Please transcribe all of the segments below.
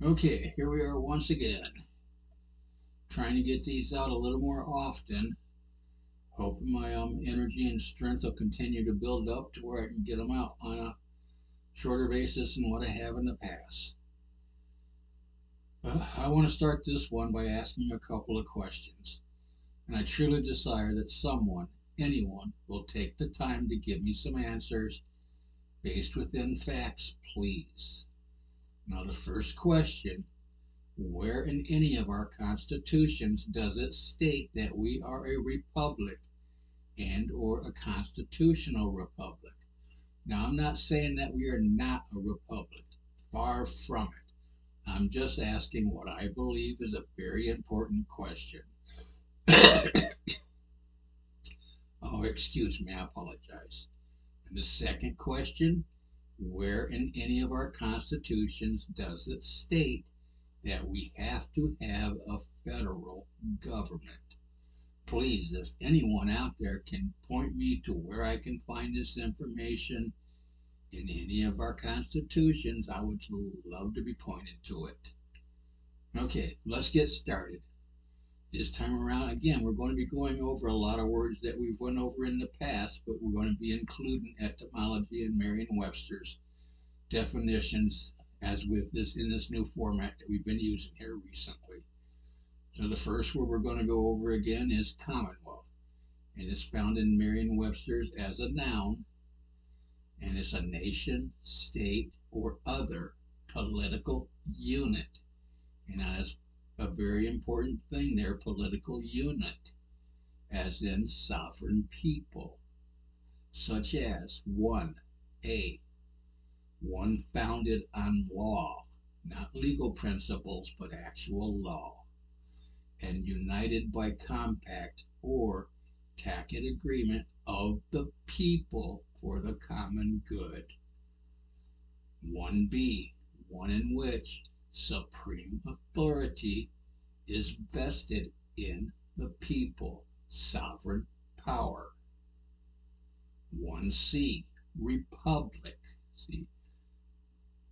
Okay, here we are once again, trying to get these out a little more often. Hoping my energy and strength will continue to build up to where I can get them out on a shorter basis than what I have in the past. I want to start this one by asking a couple of questions, and I truly desire that someone, anyone, will take the time to give me some answers based within facts, please. Now, the first question: where in any of our constitutions does it state that we are a republic and or a constitutional republic? Now, I'm not saying that we are not a republic. Far from it. I'm just asking what I believe is a very important question. Oh, excuse me, I apologize. And the second question: where in any of our constitutions does it state that we have to have a federal government? Please, if anyone out there can point me to where I can find this information in any of our constitutions, I would love to be pointed to it. Okay, let's get started. This time around, again, we're going to be going over a lot of words that we've went over in the past, but we're going to be including etymology and Merriam-Webster's definitions as with this in this new format that we've been using here recently. So the first word we're going to go over again is Commonwealth, and it's found in Merriam-Webster's as a noun, and it's a nation, state, or other political unit. And that's a very important thing there, political unit, as in sovereign people, such as one founded on law, not legal principles, but actual law, and united by compact or tacit agreement of the people for the common good. 1B, one in which supreme authority is vested in the people, sovereign power. 1C, republic. See,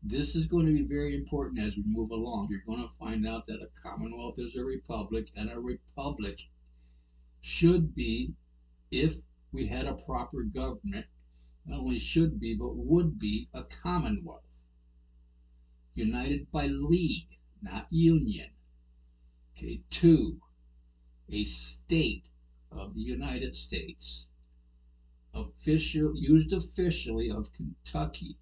this is going to be very important as we move along. You're going to find out that a commonwealth is a republic, and a republic should be, if we had a proper government, not only should be, but would be a commonwealth. United by league, not union. Okay, 2, a state of the United States, used officially of Kentucky,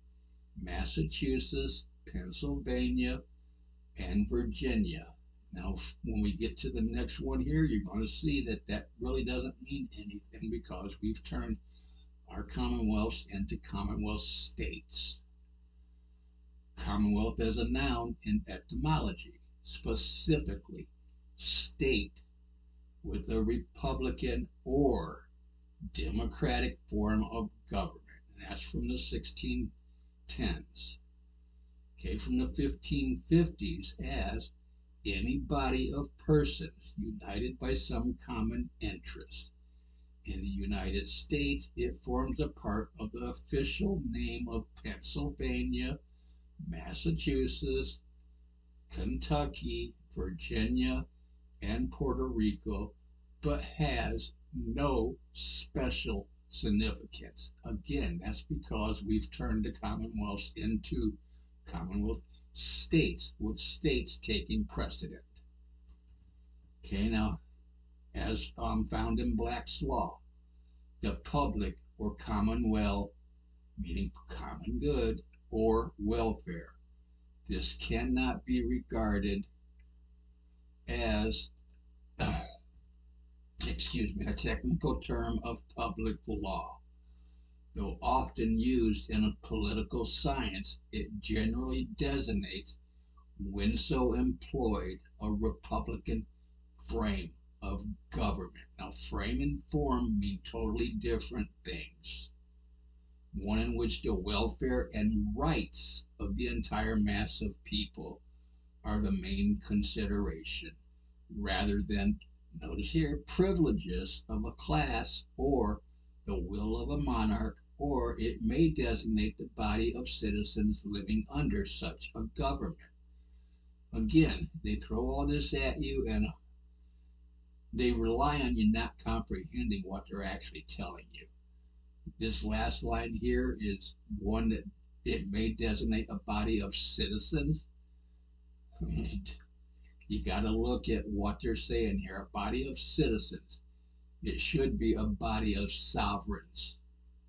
Massachusetts, Pennsylvania, and Virginia. Now, when we get to the next one here, you're going to see that that really doesn't mean anything because we've turned our commonwealths into commonwealth states. Commonwealth as a noun in etymology, specifically state with a republican or democratic form of government. And that's from the 1610s. Okay, from the 1550s as any body of persons united by some common interest. In the United States, it forms a part of the official name of Pennsylvania, Massachusetts, Kentucky, Virginia, and Puerto Rico, but has no special significance. Again, that's because we've turned the commonwealths into commonwealth states, with states taking precedent. Okay, now, as found in Black's Law, the public or commonweal, meaning common good or welfare. This cannot be regarded as, excuse me, a technical term of public law. Though often used in political science, it generally designates, when so employed, a republican frame of government. Now, frame and form mean totally different things. One in which the welfare and rights of the entire mass of people are the main consideration, rather than, notice here, privileges of a class or the will of a monarch, or it may designate the body of citizens living under such a government. Again, they throw all this at you and they rely on you not comprehending what they're actually telling you. This last line here is one that it may designate a body of citizens. And you got to look at what they're saying here. A body of citizens. It should be a body of sovereigns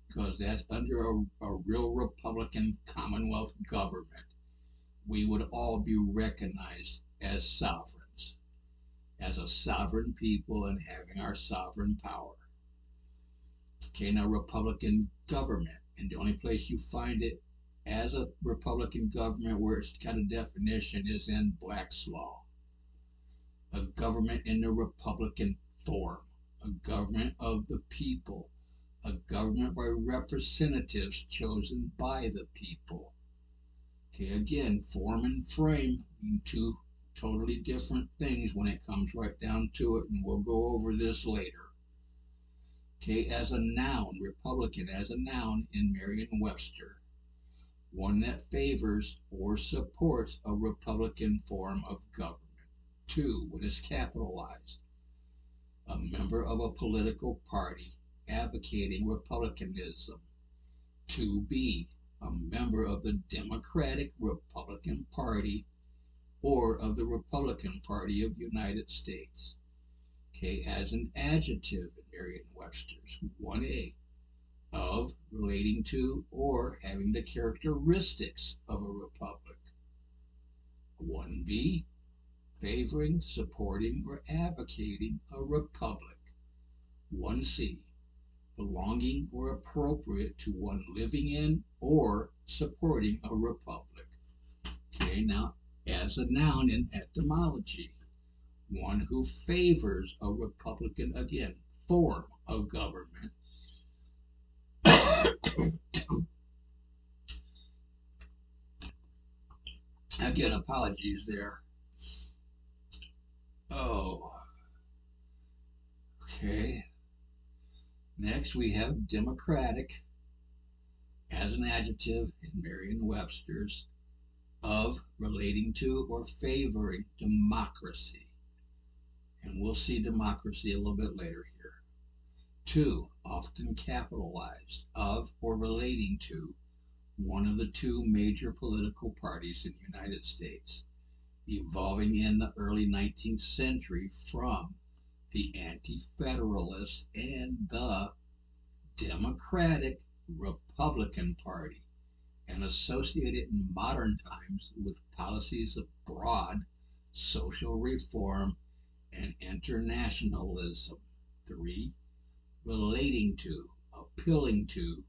because that's under a real Republican Commonwealth government. We would all be recognized as sovereigns, as a sovereign people and having our sovereign power. Okay, now Republican government, and the only place you find it as a Republican government where it's got a definition is in Black's Law. A government in the Republican form, a government of the people, a government by representatives chosen by the people. Okay, again, form and frame mean two totally different things when it comes right down to it, and we'll go over this later. Okay, as a noun, Republican as a noun in Merriam-Webster, one that favors or supports a Republican form of government. Two, when it's capitalized, a member of a political party advocating republicanism. 2B, a member of the Democratic Republican Party or of the Republican Party of the United States. Okay, as an adjective in Merriam-Webster's, 1A, of, relating to, or having the characteristics of a republic. 1B, favoring, supporting, or advocating a republic. 1C, belonging or appropriate to one living in or supporting a republic. Okay, now as a noun in etymology, one who favors a Republican, again, form of government. Again, apologies there. Oh, okay. Next, we have democratic as an adjective in Merriam-Webster's, of, relating to, or favoring democracy. And we'll see democracy a little bit later here. 2, often capitalized, of or relating to one of the two major political parties in the United States, evolving in the early 19th century from the Anti-Federalist and the Democratic Republican Party, and associated in modern times with policies of broad social reform and internationalism. 3, relating to, appealing to,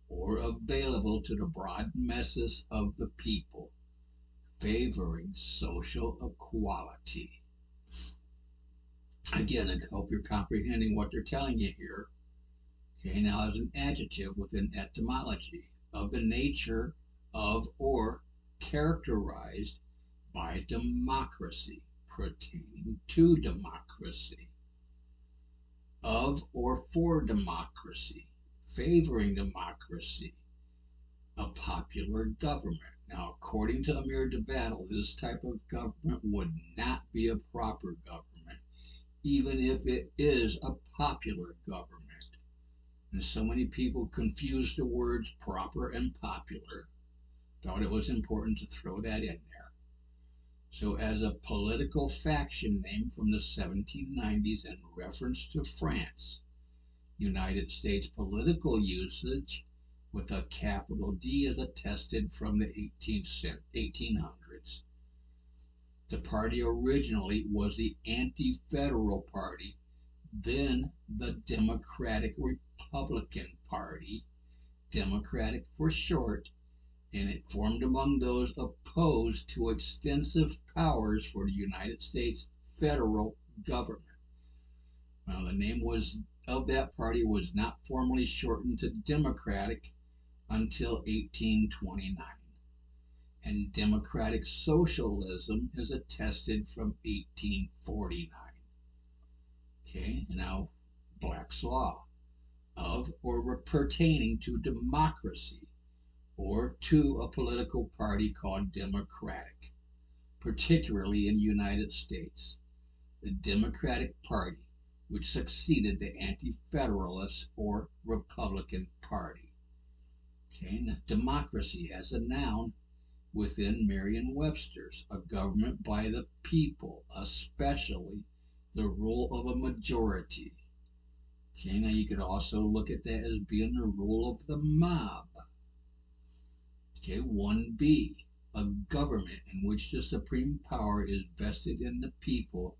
or available to the broad masses of the people, favoring social equality. Again, I hope you're comprehending what they're telling you here. Okay, now as an adjective within etymology, of the nature of or characterized by democracy, pertaining to democracy, of or for democracy, favoring democracy, a popular government. Now, according to Amir DeBattle, this type of government would not be a proper government, even if it is a popular government. And so many people confuse the words proper and popular. Thought it was important to throw that in there. So, as a political faction name from the 1790s in reference to France, United States political usage with a capital D is attested from the 1800s. The party originally was the Anti-Federal Party, then the Democratic Republican Party, Democratic for short, and it formed among those opposed to extensive powers for the United States federal government. Now, the name of that party was not formally shortened to Democratic until 1829, and Democratic Socialism is attested from 1849. Okay, now Black's Law, of or pertaining to democracy or to a political party called Democratic, particularly in the United States. The Democratic Party, which succeeded the Anti-Federalist or Republican Party. Okay, now, democracy as a noun within Merriam-Webster's, a government by the people, especially the rule of a majority. Okay, now you could also look at that as being the rule of the mob. Okay, 1B, a government in which the supreme power is vested in the people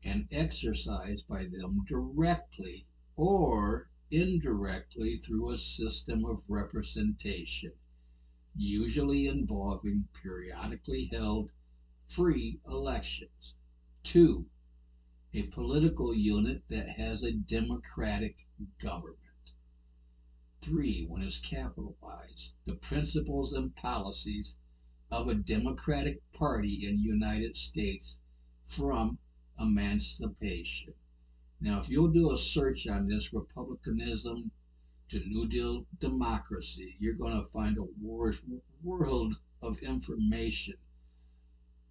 and exercised by them directly or indirectly through a system of representation, usually involving periodically held free elections. 2. A political unit that has a democratic government. 3. When it's capitalized, the principles and policies of a Democratic Party in the United States from emancipation. Now, if you'll do a search on this, Republicanism to New Deal democracy, you're going to find a world of information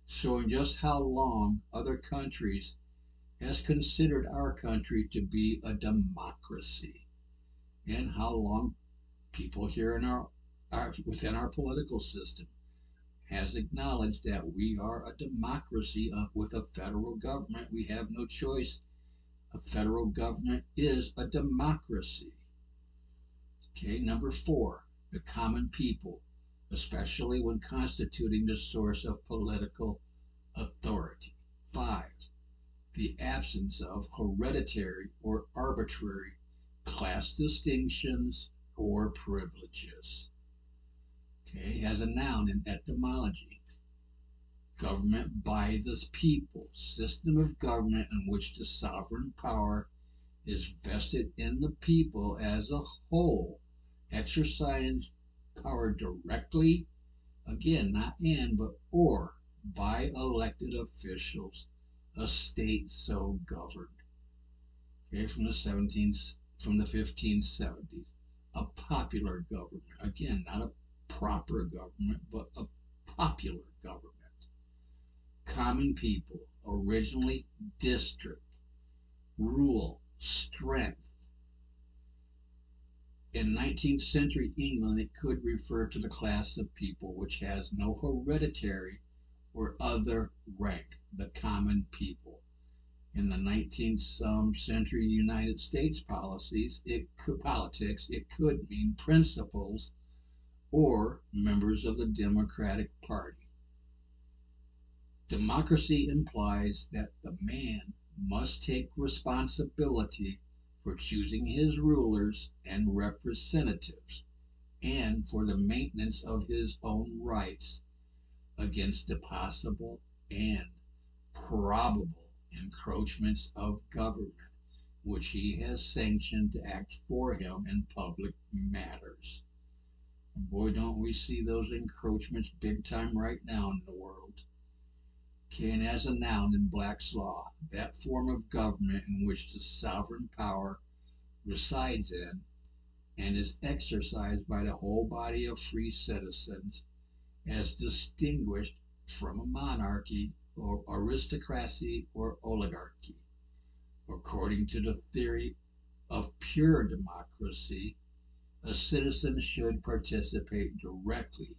showing just how long other countries has considered our country to be a democracy and how long people here in within our political system has acknowledged that we are a democracy with a federal government. We have no choice. A federal government is a democracy. Okay, number 4, the common people, especially when constituting the source of political authority. 5, the absence of hereditary or arbitrary class distinctions or privileges. Okay, as a noun in etymology, government by the people, system of government in which the sovereign power is vested in the people as a whole, exercise power directly, again, not and, but or, by elected officials, a state so governed. Okay, from the 1570s, a popular government. Again, not a proper government, but a popular government. Common people, originally district, rule, strength. In 19th century England, it could refer to the class of people which has no hereditary or other rank, the common people. In the 19th century United States politics, it could mean principals or members of the Democratic Party. Democracy implies that the man must take responsibility for choosing his rulers and representatives and for the maintenance of his own rights against the possible and probable encroachments of government which he has sanctioned to act for him in public matters. And boy, don't we see those encroachments big time right now in the world. Can as a noun in Black's Law, that form of government in which the sovereign power resides in and is exercised by the whole body of free citizens as distinguished from a monarchy or aristocracy or oligarchy. According to the theory of pure democracy, a citizen should participate directly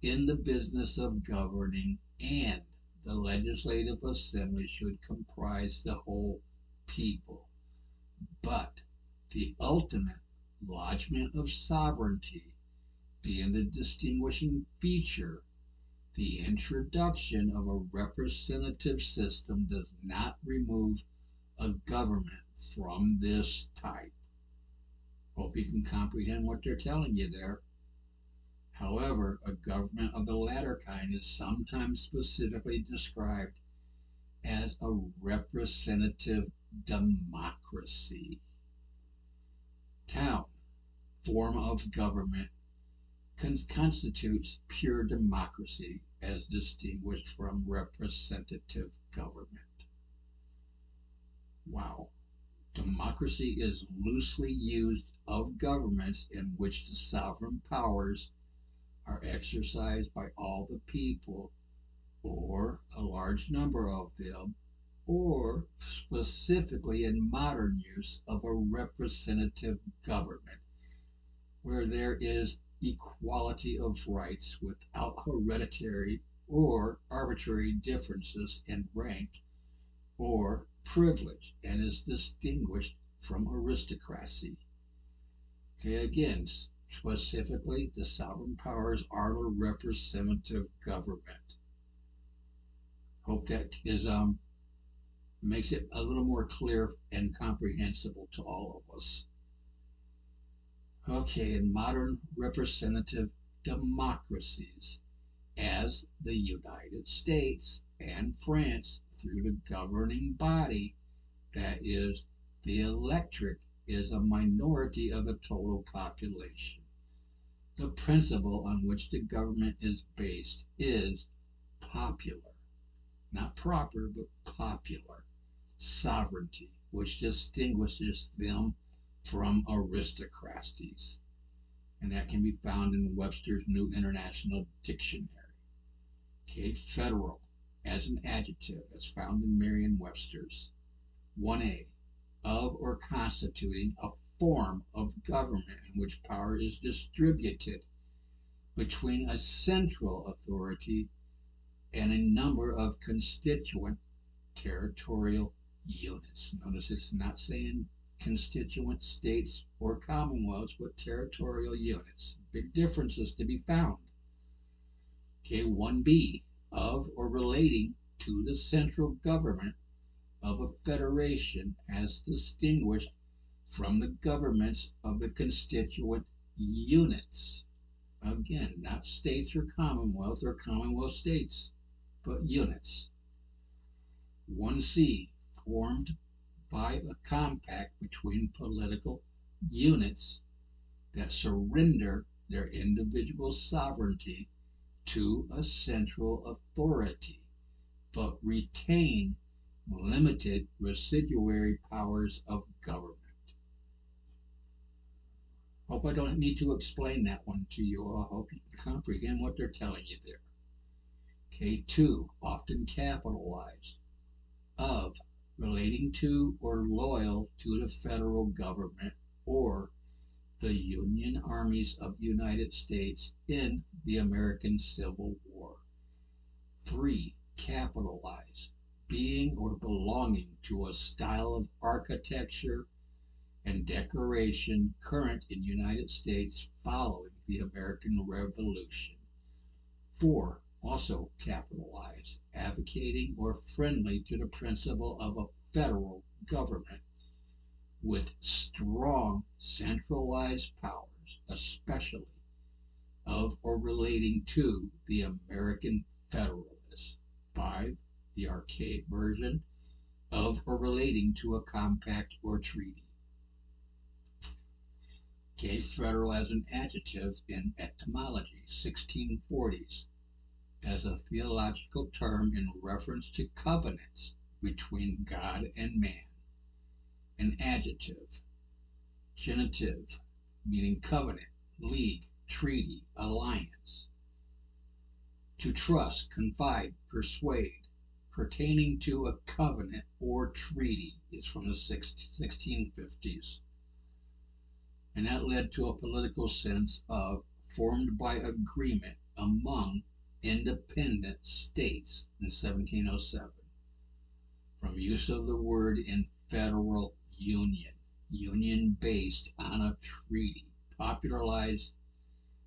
in the business of governing, and the legislative assembly should comprise the whole people. But the ultimate lodgment of sovereignty being the distinguishing feature, the introduction of a representative system does not remove a government from this type. Hope you can comprehend what they're telling you there. However, a government of the latter kind is sometimes specifically described as a representative democracy. Town, form of government, constitutes pure democracy as distinguished from representative government. Wow. Democracy is loosely used of governments in which the sovereign powers are exercised by all the people or a large number of them, or specifically in modern use of a representative government, where there is equality of rights without hereditary or arbitrary differences in rank or privilege and is distinguished from aristocracy. Okay, again, specifically, the sovereign powers are the representative government. Hope that is makes it a little more clear and comprehensible to all of us. Okay, in modern representative democracies, as the United States and France, through the governing body, that is, the electorate, is a minority of the total population. The principle on which the government is based is popular, not proper, but popular sovereignty, which distinguishes them from aristocracies. And that can be found in Webster's New International Dictionary. Okay, federal as an adjective, as found in Merriam-Webster's. 1a, of or constituting a form of government in which power is distributed between a central authority and a number of constituent territorial units. Notice it's not saying constituent states or commonwealths, but territorial units. Big differences to be found. Okay, 1b, of or relating to the central government of a federation as distinguished from the governments of the constituent units. Again, not states or commonwealth states, but units. 1c, formed by a compact between political units that surrender their individual sovereignty to a central authority, but retain limited residuary powers of government. Hope I don't need to explain that one to you. I hope you can comprehend what they're telling you there. Okay, 2, often capitalized, of, relating to or loyal to the federal government or the Union armies of the United States in the American Civil War. 3, capitalized, being or belonging to a style of architecture and decoration current in the United States following the American Revolution. 4, also capitalized, advocating or friendly to the principle of a federal government with strong centralized powers, especially of or relating to the American Federalists. 5, the archaic version, of or relating to a compact or treaty. Okay, federal as an adjective in etymology, 1640s, as a theological term in reference to covenants between God and man. An adjective, genitive, meaning covenant, league, treaty, alliance. To trust, confide, persuade, pertaining to a covenant or treaty, is from the 1650s. And that led to a political sense of formed by agreement among independent states in 1707. From use of the word in federal union based on a treaty, popularized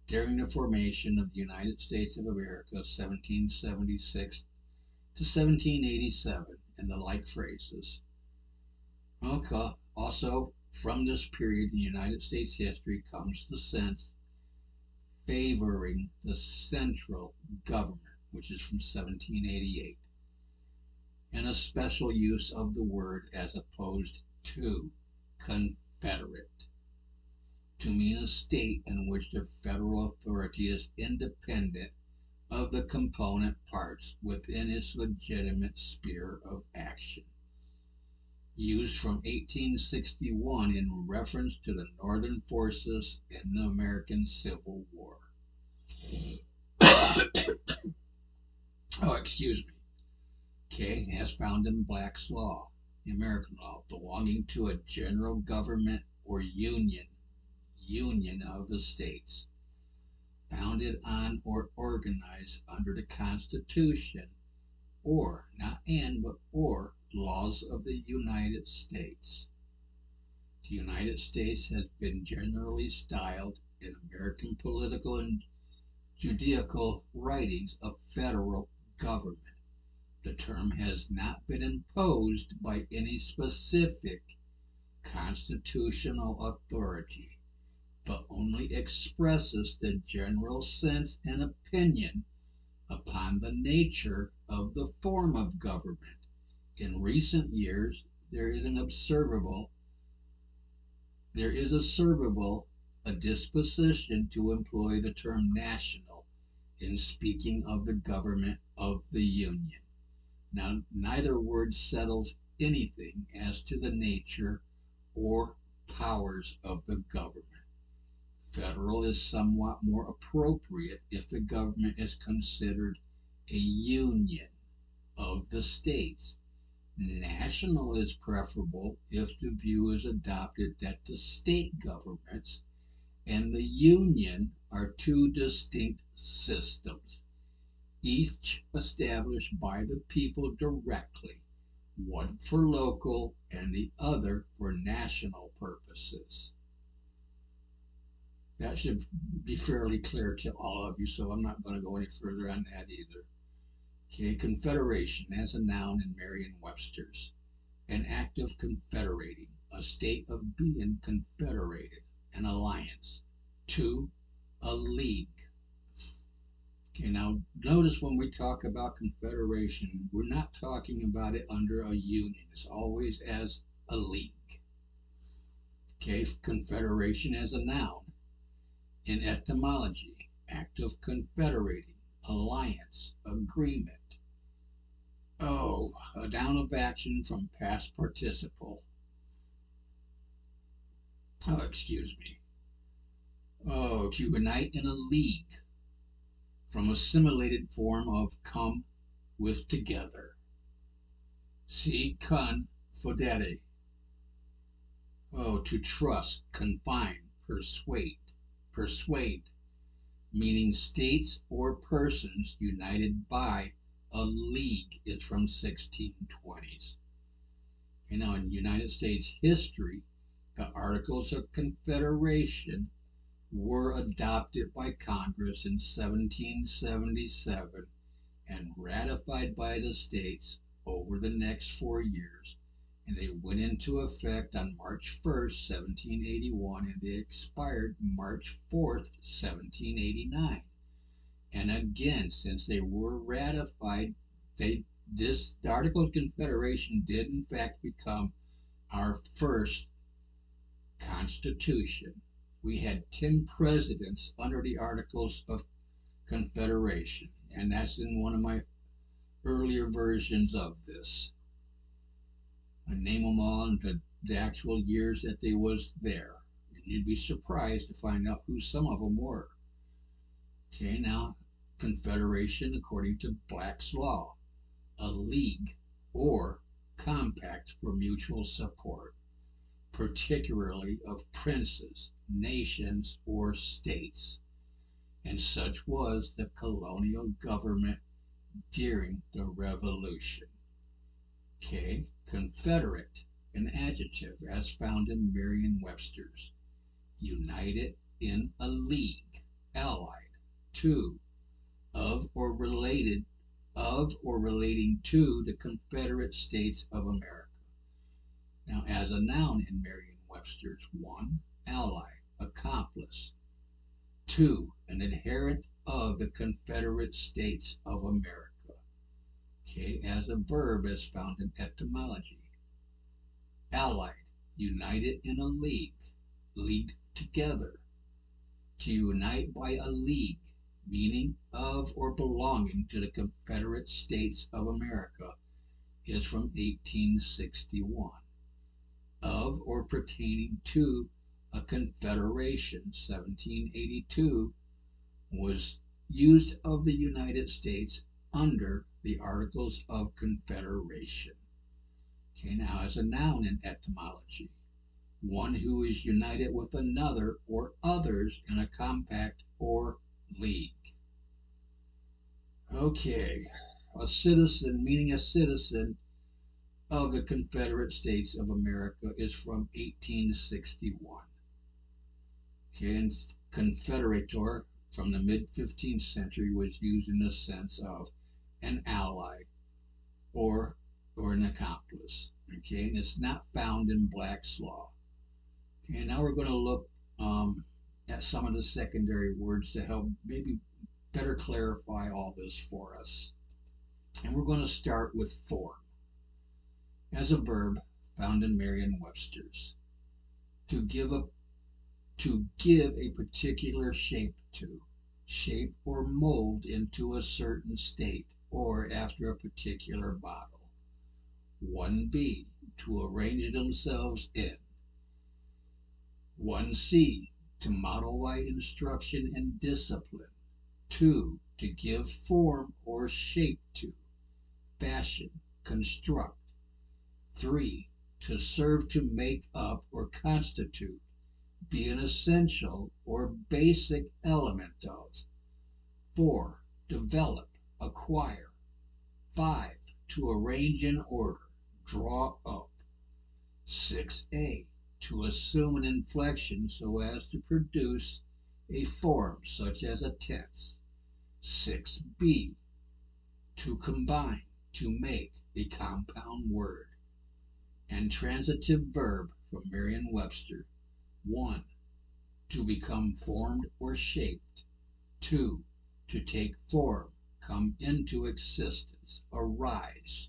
during the formation of the United States of America 1776 to 1787, and the like phrases. Okay, also from this period in United States history comes the sense favoring the central government, which is from 1788, and a special use of the word as opposed to Confederate, to mean a state in which the federal authority is independent of the component parts within its legitimate sphere of action. Used from 1861 in reference to the Northern forces in the American Civil War. oh, excuse me, okay, as found in Black's law, the American law, belonging to a general government or union of the states, founded on or organized under the Constitution or, not and, but or, laws of the United States. The United States has been generally styled in American political and judicial writings a federal government. The term has not been imposed by any specific constitutional authority, but only expresses the general sense and opinion upon the nature of the form of government. In recent years, there is observable a disposition to employ the term national in speaking of the government of the Union. Now, neither word settles anything as to the nature or powers of the government. Federal is somewhat more appropriate if the government is considered a union of the states. National is preferable if the view is adopted that the state governments and the union are two distinct systems, each established by the people directly, one for local and the other for national purposes. That should be fairly clear to all of you, so I'm not going to go any further on that either. Okay, confederation as a noun in Merriam-Webster's. An act of confederating, a state of being confederated, an alliance. 2, a league. Okay, now notice when we talk about confederation, we're not talking about it under a union. It's always as a league. Okay, confederation as a noun. In etymology, act of confederating, alliance, agreement. Oh, a noun of action from past participle. Oh, excuse me. Oh, to unite in a league, from assimilated form of come with together. See, confidere. Oh, to trust, confine, persuade, meaning states or persons united by a league is from 1620s. And now in United States history, the Articles of Confederation were adopted by Congress in 1777 and ratified by the states over the next 4 years, and they went into effect on March 1st, 1781, and they expired March 4th, 1789. And again, since they were ratified, the Article of Confederation did in fact become our first Constitution. We had 10 presidents under the Articles of Confederation, and that's in one of my earlier versions of this. I name them all and the actual years that they was there, and you'd be surprised to find out who some of them were. Okay, now Confederation, according to Black's law, a league or compact for mutual support, particularly of princes, nations, or states, and such was the colonial government during the Revolution. Okay, Confederate, an adjective as found in Merriam-Webster's. United in a league, allied to, of or relating to the Confederate States of America. Now, as a noun in Merriam-Webster's, 1, ally, accomplice. 2, an adherent of the Confederate States of America. Okay, as a verb as found in etymology. Allied, united in a league, leagued together. To unite by a league, meaning of or belonging to the Confederate States of America, is from 1861. Of or pertaining to a confederation, 1782, was used of the United States under the Articles of Confederation. Okay, now as a noun in etymology, one who is united with another or others in a compact or league. Okay, a citizen, meaning a citizen of the Confederate States of America, is from 1861. Okay, and confederator from the mid 15th century was used in the sense of an ally or an accomplice. Okay, and it's not found in Black's law. Okay, now we're going to look at some of the secondary words to help maybe better clarify all this for us. And we're going to start with form as a verb found in Merriam-Webster's. To give a particular shape to, shape or mold into a certain state or after a particular model. 1b, to arrange themselves in. 1c, to model by instruction and discipline. 2, to give form or shape to, fashion, construct. 3, to serve to make up or constitute, be an essential or basic element of. 4, develop, acquire. 5, to arrange in order, draw up. 6a, to assume an inflection so as to produce a form such as a tense. 6b, to combine, to make a compound word. And transitive verb from Merriam-Webster. 1, to become formed or shaped. 2, to take form, come into existence, arise.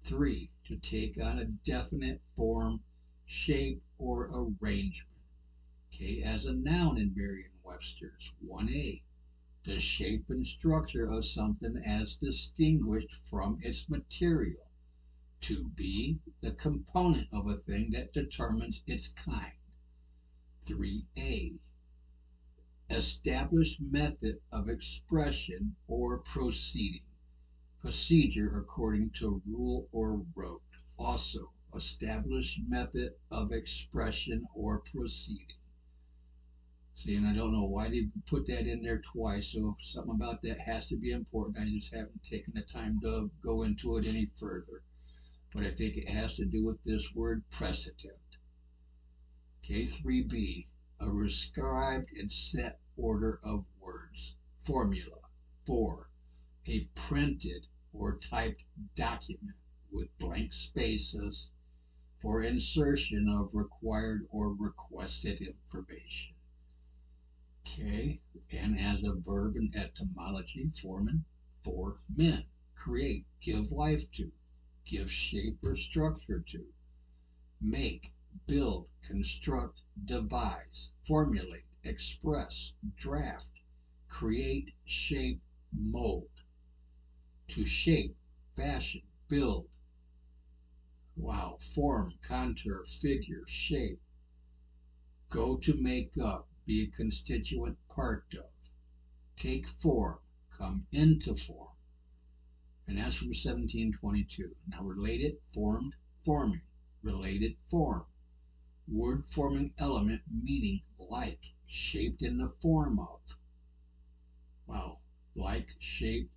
3, to take on a definite form, shape, or arrangement. Okay, as a noun in Merriam-Webster's. 1a, the shape and structure of something as distinguished from its material. 2b, the component of a thing that determines its kind. 3a, established method of expression or proceeding. Procedure according to rule or rote. Also, established method of expression or proceeding. See, and I don't know why they put that in there twice, so something about that has to be important. I just haven't taken the time to go into it any further. But I think it has to do with this word precedent. Okay, 3b, a prescribed and set order of words. Formula. 4, a printed or typed document with blank spaces for insertion of required or requested information. Okay, and as a verb in etymology, formen, for men, create, give life to, give shape or structure to, make, build, construct, devise, formulate, express, draft, create, shape, mold. To shape, fashion, build. Wow, form, contour, figure, shape. Go to make up, be a constituent part of. Take form, come into form. And that's from 1722. Now related, formed, forming. Related, form. Word forming element meaning like, shaped in the form of. Wow, like, shaped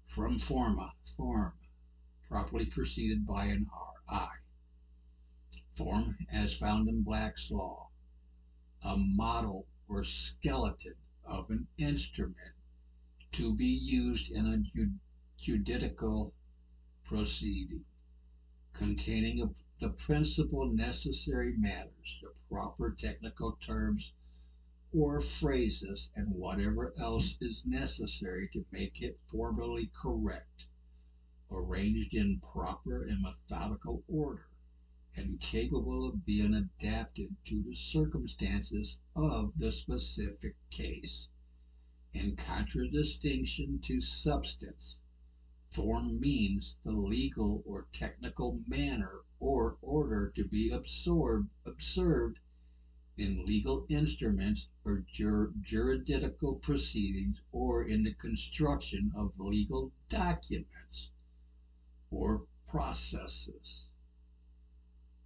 from forma, form, properly preceded by an I. Form as found in Black's law. A model or skeleton of an instrument to be used in a judicial proceeding, containing the principal necessary matters, the proper technical terms or phrases, and whatever else is necessary to make it formally correct, arranged in proper and methodical order, and capable of being adapted to the circumstances of the specific case. In contradistinction to substance, form means the legal or technical manner or order to be observed in legal instruments or juridical proceedings or in the construction of legal documents or processes.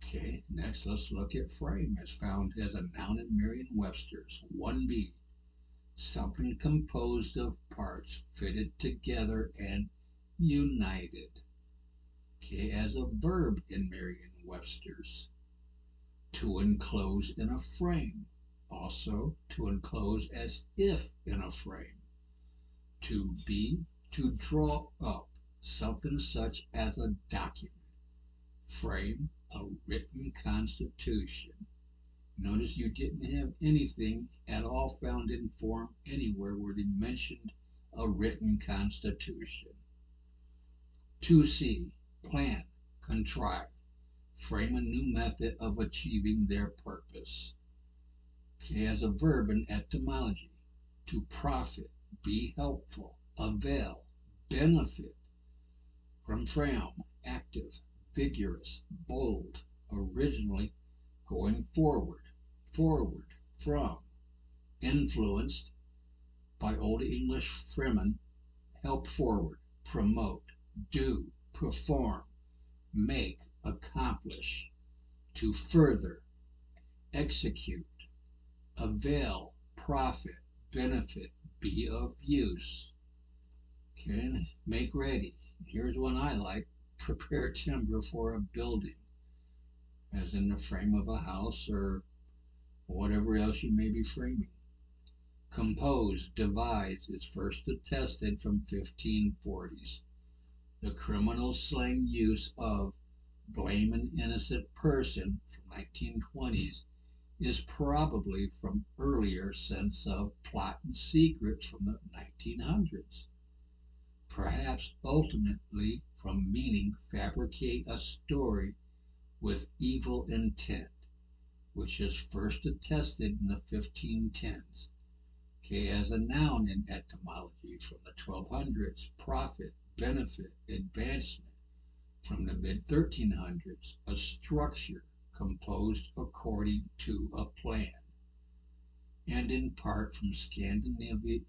Okay, next let's look at frame as found as a noun in Merriam-Webster's. 1b, something composed of parts fitted together and united. Okay, as a verb in Merriam-Webster's. To enclose in a frame. Also, to enclose as if in a frame. To be, to draw up, something such as a document. Frame, a written constitution. Notice you didn't have anything at all found in form anywhere where they mentioned a written constitution. 2c, plan, contrive, frame a new method of achieving their purpose. Okay, as a verb in etymology, to profit, be helpful, avail, benefit. From active, vigorous, bold, originally going forward, from, influenced by Old English fremen, help forward, promote, do, perform, make, accomplish, to further, execute, avail, profit, benefit, be of use. Okay, make ready. Here's one I like. Prepare timber for a building, as in the frame of a house or whatever else you may be framing. Compose, devise is first attested from 1540s. The criminal slang use of blame an innocent person from 1920s is probably from earlier sense of plot and secrets from the 1900s. Perhaps ultimately from meaning fabricate a story with evil intent, which is first attested in the 1510s. Okay, as a noun in etymology from the 1200s, profit, benefit, advancement. From the mid-1300s, a structure composed according to a plan. And in part from Scandinavian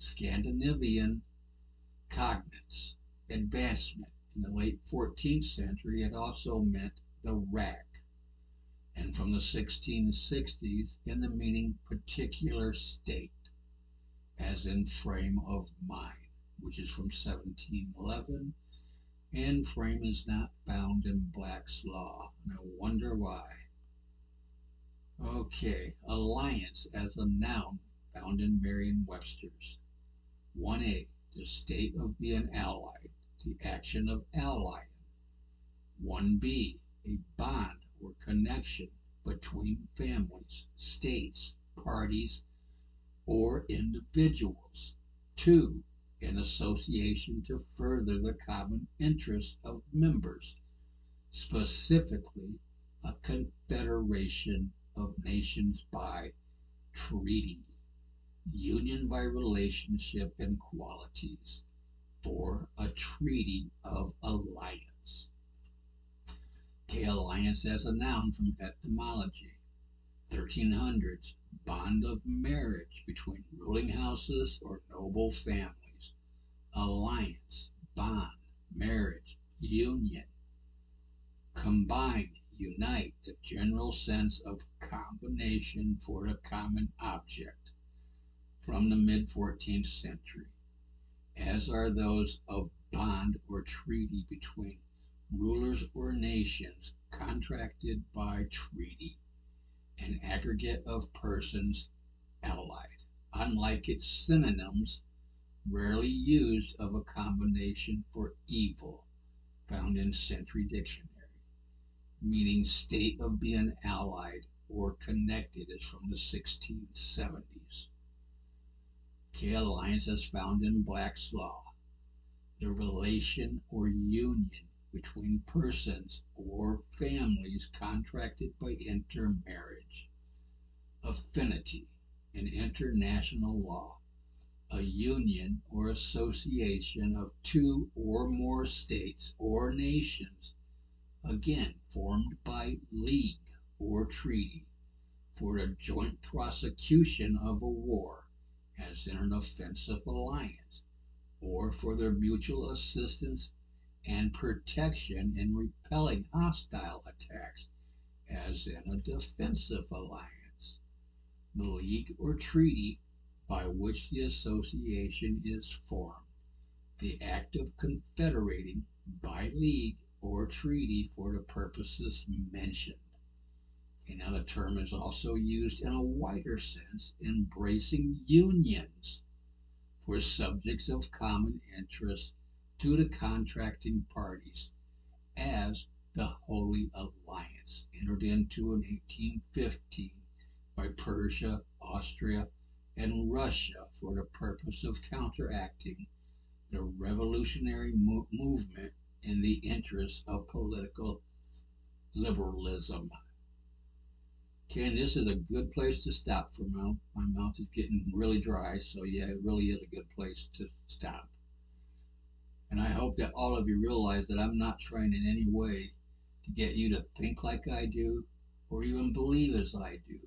cognate, advancement. In the late 14th century, it also meant the rack. And from the 1660s, in the meaning particular state, as in frame of mind, which is from 1711, and frame is not found in Black's Law, and I wonder why. Okay, alliance as a noun found in Merriam-Webster's. 1a, the state of being allied, the action of allying. 1b, a bond or connection between families, states, parties, or individuals. 2, an association to further the common interests of members, specifically a confederation of nations by treaty, union by relationship and qualities, for a treaty of alliance. Okay, alliance as a noun from etymology. 1300s, bond of marriage between ruling houses or noble families. Alliance, bond, marriage, union. Combine, unite, the general sense of combination for a common object. From the mid-14th century, as are those of bond or treaty between rulers or nations contracted by treaty, an aggregate of persons allied, unlike its synonyms rarely used of a combination for evil, found in Century Dictionary, meaning state of being allied or connected, is from the 1670s. Okay, alliance as found in Black's Law, the relation or union between persons or families contracted by intermarriage. Affinity in international law, a union or association of two or more states or nations, again formed by league or treaty, for the joint prosecution of a war as in an offensive alliance, or for their mutual assistance and protection in repelling hostile attacks as in a defensive alliance. The league or treaty by which the association is formed, the act of confederating by league or treaty for the purposes mentioned. And now the term is also used in a wider sense, embracing unions for subjects of common interest to the contracting parties, as the Holy Alliance, entered into in 1815 by Persia, Austria, and Russia for the purpose of counteracting the revolutionary movement in the interest of political liberalism. Ken, this is a good place to stop for now. My mouth is getting really dry, so yeah, it really is a good place to stop. And I hope that all of you realize that I'm not trying in any way to get you to think like I do or even believe as I do.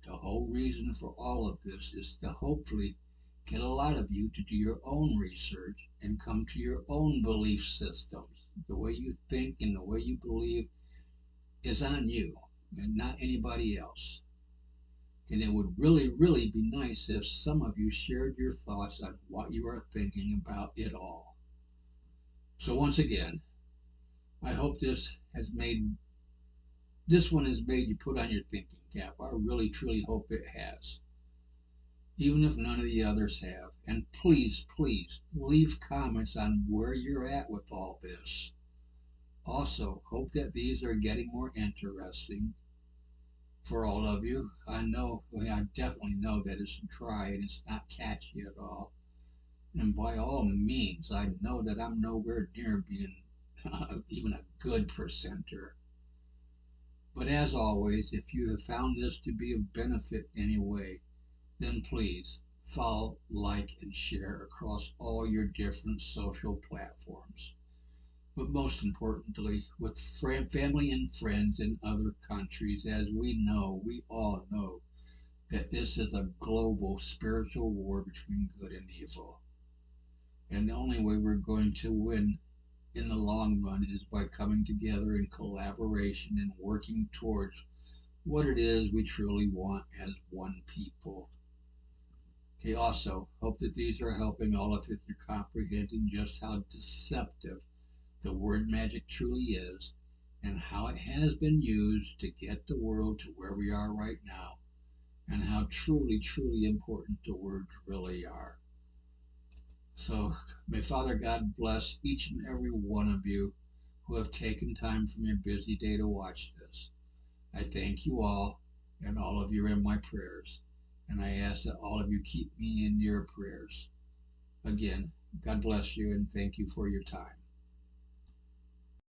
The whole reason for all of this is to hopefully get a lot of you to do your own research and come to your own belief systems. The way you think and the way you believe is on you and not anybody else. And it would really, really be nice if some of you shared your thoughts on what you are thinking about it all. So once again, I hope this one has made you put on your thinking cap. I really truly hope it has. Even if none of the others have. And please, please leave comments on where you're at with all this. Also, hope that these are getting more interesting for all of you. I definitely know that it's dry and it's not catchy at all. And by all means, I know that I'm nowhere near being even a good presenter. But as always, if you have found this to be of benefit in any way, then please follow, like, and share across all your different social platforms. But most importantly, with family and friends in other countries, as we all know, that this is a global spiritual war between good and evil. And the only way we're going to win in the long run is by coming together in collaboration and working towards what it is we truly want as one people. Okay, also, hope that these are helping all of you through comprehending just how deceptive the word magic truly is and how it has been used to get the world to where we are right now and how truly, truly important the words really are. So may Father God bless each and every one of you who have taken time from your busy day to watch this. I thank you all, and all of you are in my prayers. And I ask that all of you keep me in your prayers. Again, God bless you and thank you for your time.